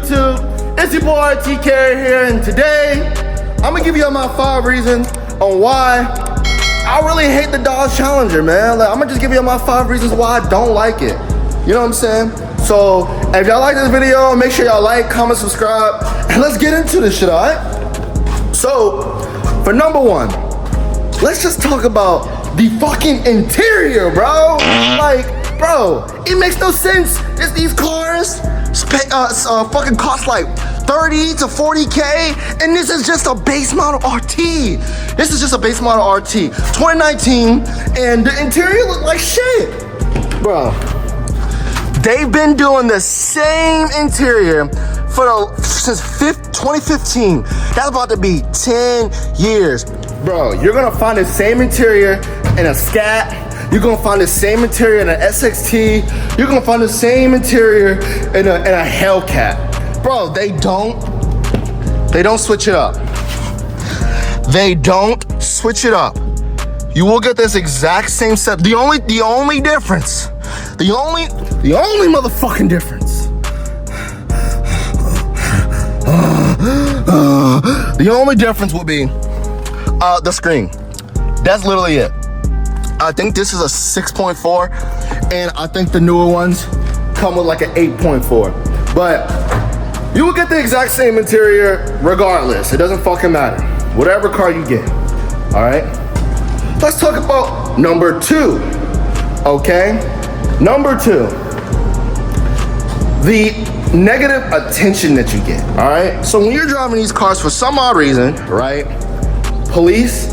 YouTube? It's your boy TK here, and today I'm gonna give you my 5 reasons on why I really hate the Dodge Challenger, man. Like, I'm gonna just give you my 5 reasons why I don't like it. You know what I'm saying? So if y'all like this video, make sure y'all like, comment, subscribe, and let's get into this shit, alright? So, for number 1, let's just talk about the fucking interior, bro. Like, bro, it makes no sense. It's these cars fucking cost like 30 to 40K, and this is just a base model RT. This is just a base model RT, 2019, and the interior look like shit, bro. They've been doing the same interior since 2015. That's about to be 10 years. Bro, you're gonna find the same interior in a Scat. You're gonna find the same interior in an SXT. You're gonna find the same interior in a Hellcat. Bro, they don't switch it up. They don't switch it up. You will get this exact same set. The only difference, the only motherfucking difference. The only difference will be the screen. That's literally it. I think this is a 6.4, and I think the newer ones come with like an 8.4. But you will get the exact same interior regardless. It doesn't fucking matter. Whatever car you get. All right. Let's talk about number 2. Okay. Number 2. The negative attention that you get. All right. So when you're driving these cars for some odd reason, right? Police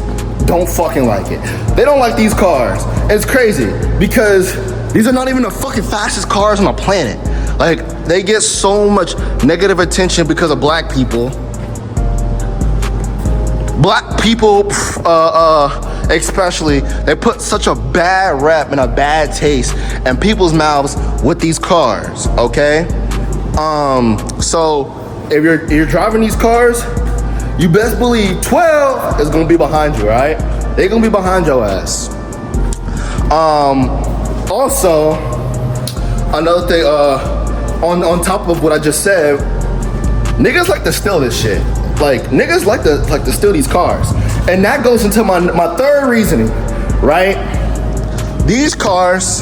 don't fucking like it. They don't like these cars. It's crazy because these are not even the fucking fastest cars on the planet. Like, they get so much negative attention because of black people. Black people, especially, they put such a bad rep and a bad taste in people's mouths with these cars, okay? So if you're driving these cars, you best believe 12 is gonna be behind you, right? They're gonna be behind your ass. Also, another thing, on top of what I just said, niggas like to steal this shit. Like, niggas like to steal these cars. And that goes into my 3rd reasoning, right? These cars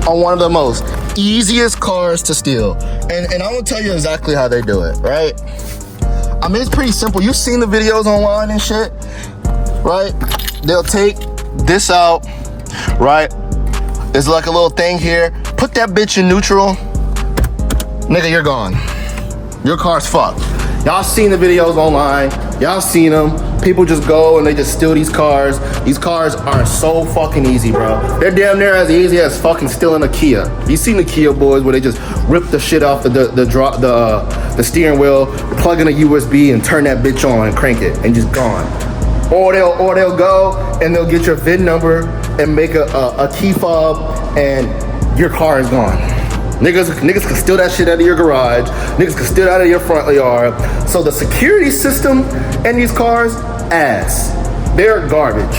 are one of the most easiest cars to steal. And I'm gonna tell you exactly how they do it, right? I mean, it's pretty simple. You've seen the videos online and shit, right? They'll take this out, right? There's like a little thing here. Put that bitch in neutral. Nigga, you're gone. Your car's fucked. Y'all seen the videos online. Y'all seen them. People just go and they just steal these cars. These cars are so fucking easy, bro. They're damn near as easy as fucking stealing a Kia. You seen the Kia boys where they just rip the shit off the steering wheel, plug in a USB and turn that bitch on and crank it and just gone. Or they'll go and they'll get your VIN number and make a key fob and your car is gone. Niggas can steal that shit out of your garage. Niggas can steal it out of your front yard. So the security system in these cars, ass. They're garbage.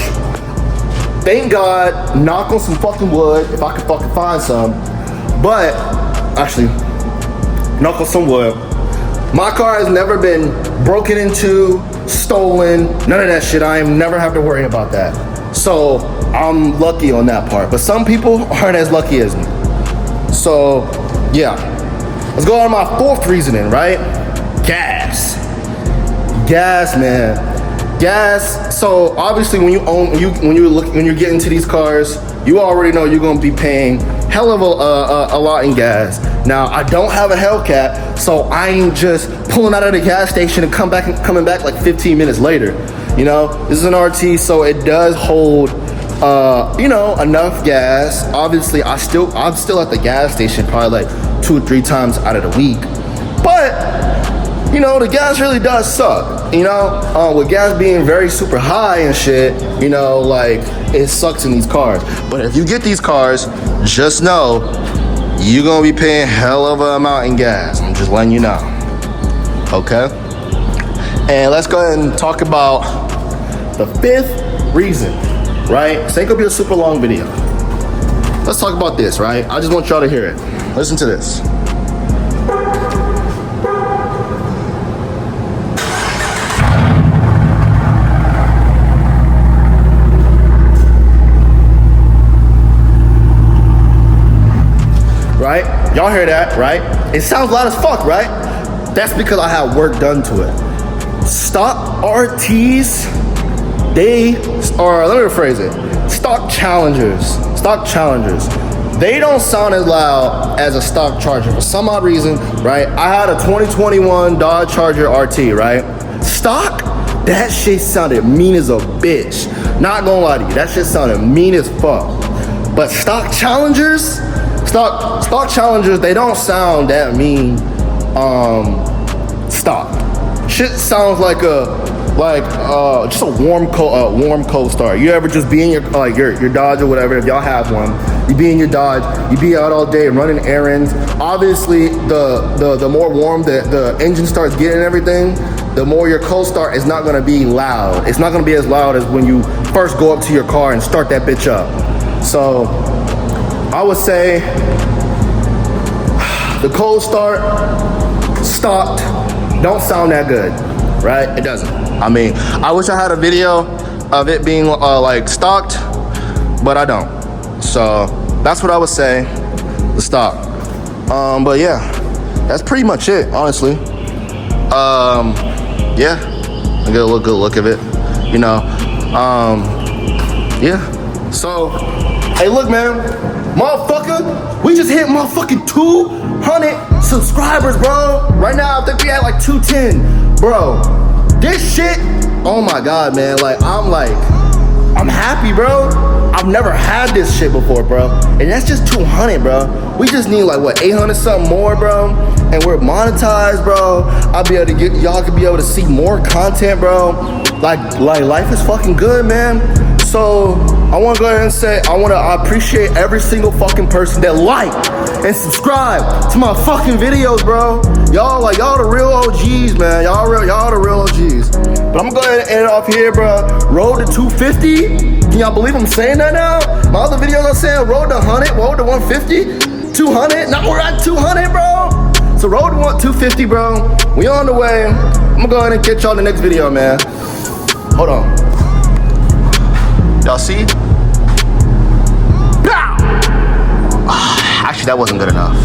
Thank God, knock on some fucking wood if I can fucking find some. But, actually, knock on some wood. My car has never been broken into, stolen, none of that shit. I ain't never have to worry about that. So, I'm lucky on that part. But some people aren't as lucky as me. So, yeah. Let's go on to my 4th reasoning, right? Gas. Gas, man. Gas. So obviously, when you get into these cars, you already know you're gonna be paying hell of a lot in gas. Now, I don't have a Hellcat, so I ain't just pulling out of the gas station and coming back like 15 minutes later. You know, this is an RT, so it does hold enough gas. Obviously, I'm still at the gas station probably like 2 or 3 times out of the week. But, you know, the gas really does suck. You know, with gas being very super high and shit, you know, like, it sucks in these cars. But if you get these cars, just know you're gonna be paying hell of an amount in gas. I'm just letting you know. Okay? And let's go ahead and talk about the 5th reason. Right? This ain't gonna be a super long video. Let's talk about this, right? I just want y'all to hear it. Listen to this. right? Y'all hear that, right? It sounds loud as fuck, right? That's because I had work done to it. Stock RTs, let me rephrase it. Stock Challengers, they don't sound as loud as a stock Charger for some odd reason, right? I had a 2021 Dodge Charger RT, right? Stock, that shit sounded mean as a bitch. Not gonna lie to you, that shit sounded mean as fuck. But stock Challengers, they don't sound that mean. Stock shit sounds like just a warm cold start. You ever just be in your Dodge or whatever, if y'all have one, you be in your Dodge, you be out all day running errands. Obviously the more warm the engine starts getting and everything, the more your cold start is not gonna be loud. It's not gonna be as loud as when you first go up to your car and start that bitch up. So I would say the cold start stocked don't sound that good, right? It doesn't. I mean, I wish I had a video of it being like stocked, but I don't. So that's what I would say, the stock. But yeah, that's pretty much it, honestly. Yeah, I get a good look of it, you know. Yeah. So, hey, look, man, motherfucker, we just hit motherfucking 200 subscribers, bro. Right now, I think we at like 210, bro. This shit, oh my God, man. Like, I'm happy, bro. I've never had this shit before, bro. And that's just 200, bro. We just need like, what, 800 something more, bro? And we're monetized, bro. Y'all could be able to see more content, bro. Like life is fucking good, man. So I want to go ahead and say I appreciate every single fucking person that liked and subscribe to my fucking videos, bro. Y'all the real OGs, man. Y'all the real OGs. But I'm gonna go ahead and end it off here, bro. Road to 250. Can y'all believe I'm saying that now? My other videos I'm saying road to 100, road to 150, 200. Now we're at 200, bro. So road to 250, bro. We on the way. I'm gonna go ahead and catch y'all in the next video, man. Hold on. Y'all see? Actually, that wasn't good enough.